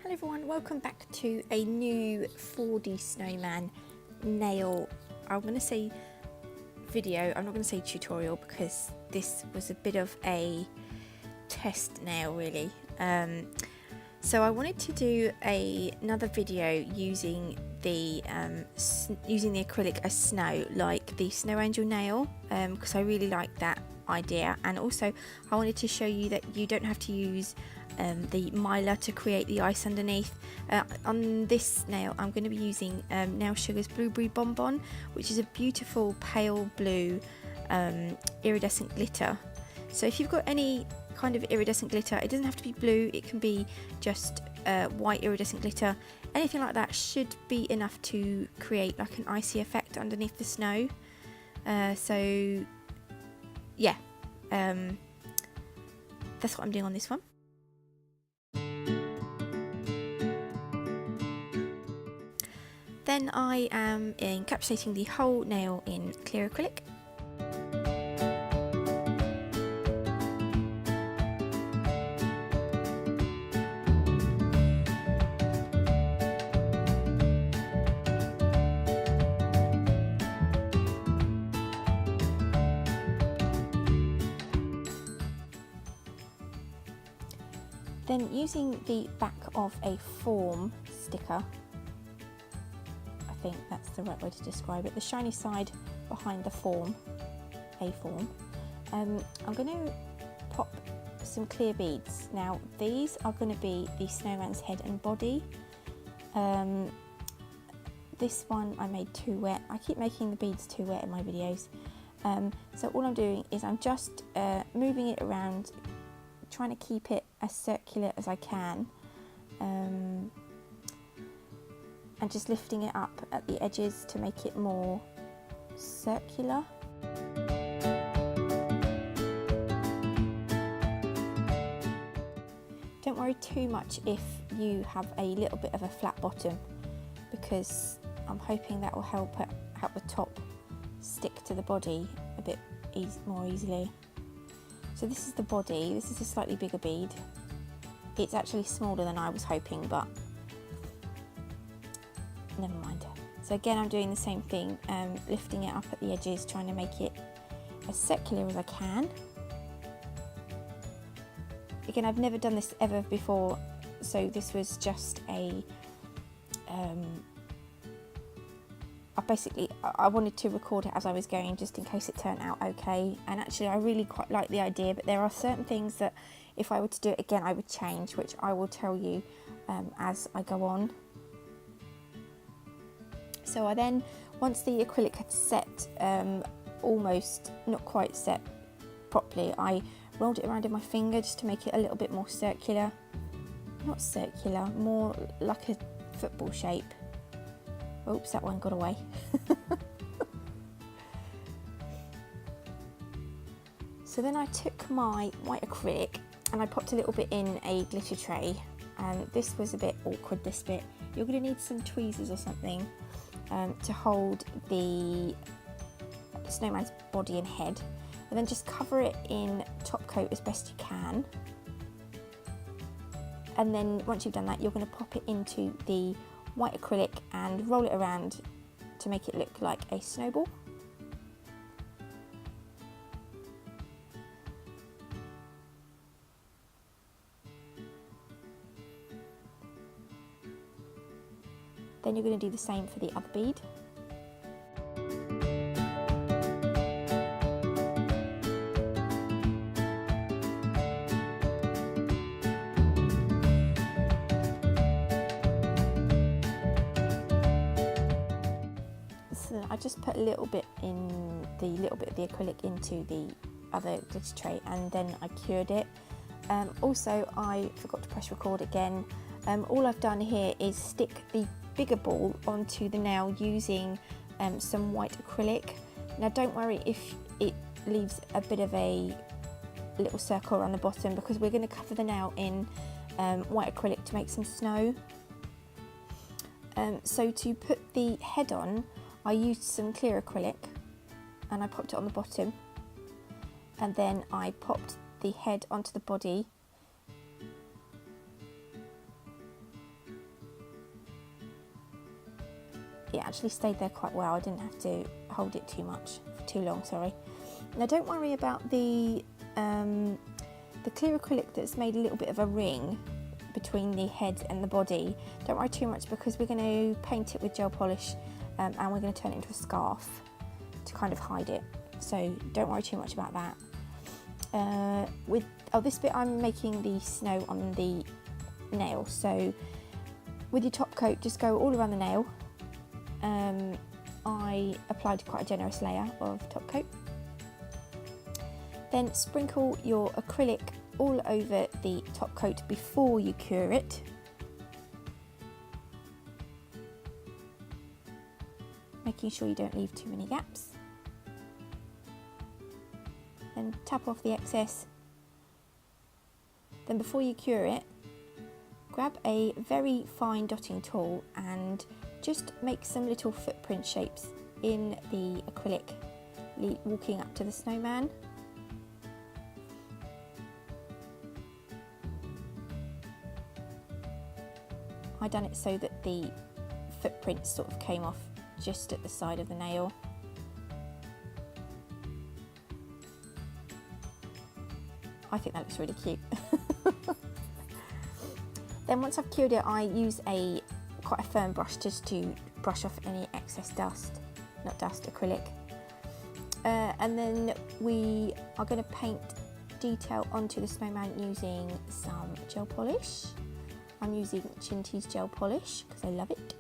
Hello everyone, welcome back to a new 4D snowman nail, I'm going to say video, I'm not going to say tutorial because this was a bit of a test nail really. So I wanted to do another video using the acrylic as snow, like the snow angel nail, because I really like that idea, and also I wanted to show you that you don't have to use the mylar to create the ice underneath. On this nail I'm going to be using Nail Sugar's Blueberry Bonbon, which is a beautiful pale blue iridescent glitter. So if you've got any kind of iridescent glitter, it doesn't have to be blue, it can be just white iridescent glitter. Anything like that should be enough to create like an icy effect underneath the snow. So yeah, that's what I'm doing on this one. Then I am encapsulating the whole nail in clear acrylic. Then using the back of a form sticker, I think that's the right way to describe it, the shiny side behind the form, I'm going to pop some clear beads. Now these are going to be the snowman's head and body. This one I made too wet. I keep making the beads too wet in my videos. So all I'm doing is I'm just moving it around, trying to keep it as circular as I can, and just lifting it up at the edges to make it more circular. Don't worry too much if you have a little bit of a flat bottom, because I'm hoping that will help the top stick to the body a bit more easily. So this is the body, this is a slightly bigger bead. It's actually smaller than I was hoping, but never mind. So again, I'm doing the same thing, lifting it up at the edges, trying to make it as circular as I can. Again, I've never done this ever before, so this was just a I wanted to record it as I was going, just in case it turned out okay. And actually I really quite like the idea, but there are certain things that if I were to do it again I would change, which I will tell you as I go on. So I then, once the acrylic had set, almost, not quite set properly, I rolled it around in my finger just to make it a little bit more circular. Not circular, more like a football shape. Oops, that one got away. So then I took my white acrylic and I popped a little bit in a glitter tray, and this was a bit awkward, this bit. You're going to need some tweezers or something to hold the snowman's body and head, and then just cover it in top coat as best you can. And then once you've done that, you're going to pop it into the white acrylic and roll it around to make it look like a snowball. Then you're going to do the same for the other bead. I just put a little bit of the acrylic into the other glitter tray, and then I cured it. Also, I forgot to press record again. All I've done here is stick the bigger ball onto the nail using some white acrylic. Now don't worry if it leaves a bit of a little circle around the bottom, because we're going to cover the nail in white acrylic to make some snow. So to put the head on, I used some clear acrylic and I popped it on the bottom, and then I popped the head onto the body it actually stayed there quite well. I didn't have to hold it for too long, sorry. Now don't worry about the clear acrylic that's made a little bit of a ring between the head and the body. Don't worry too much, because we're going to paint it with gel polish and we're going to turn it into a scarf to kind of hide it. So don't worry too much about that. This bit I'm making the snow on the nail. So with your top coat, just go all around the nail. I applied quite a generous layer of top coat. Then sprinkle your acrylic all over the top coat before you cure it. Making sure you don't leave too many gaps. Then tap off the excess. Then before you cure it, grab a very fine dotting tool and just make some little footprint shapes in the acrylic, walking up to the snowman. I done it so that the footprints sort of came off just at the side of the nail. I think that looks really cute. Then once I've cured it, I use quite a firm brush just to brush off any excess dust, not dust, acrylic. And then we are going to paint detail onto the snowman using some gel polish. I'm using Chinty's gel polish because I love it.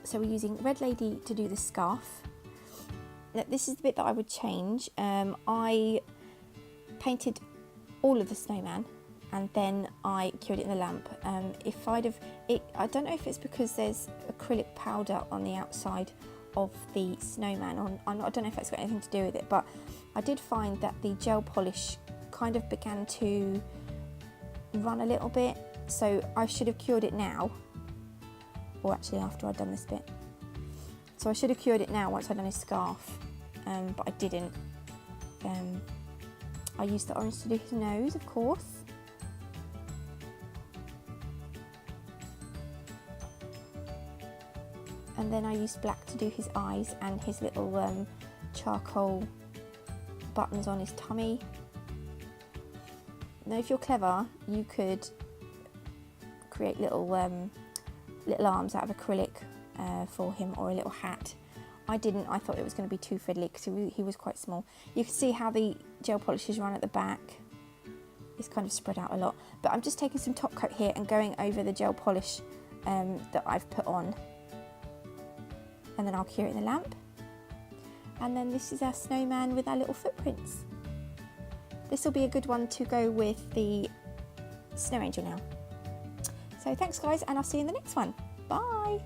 So we're using Red Lady to do the scarf. Now, this is the bit that I would change. I painted all of the snowman and then I cured it in the lamp. I don't know if it's because there's acrylic powder on the outside of the snowman, I don't know if that's got anything to do with it, but I did find that the gel polish kind of began to run a little bit, so I should have cured it now, or actually after I'd done this bit. So I should have cured it now once I'd done his scarf, but I didn't. I used the orange to do his nose, of course. And then I used black to do his eyes and his little charcoal buttons on his tummy. Now if you're clever, you could create little arms out of acrylic for him, or a little hat. I didn't. I thought it was going to be too fiddly because he was quite small. You can see how the gel polishes run at the back. It's kind of spread out a lot. But I'm just taking some top coat here and going over the gel polish that I've put on. And then I'll cure it in the lamp. And then this is our snowman with our little footprints. This will be a good one to go with the snow angel now. So thanks guys, and I'll see you in the next one. Bye!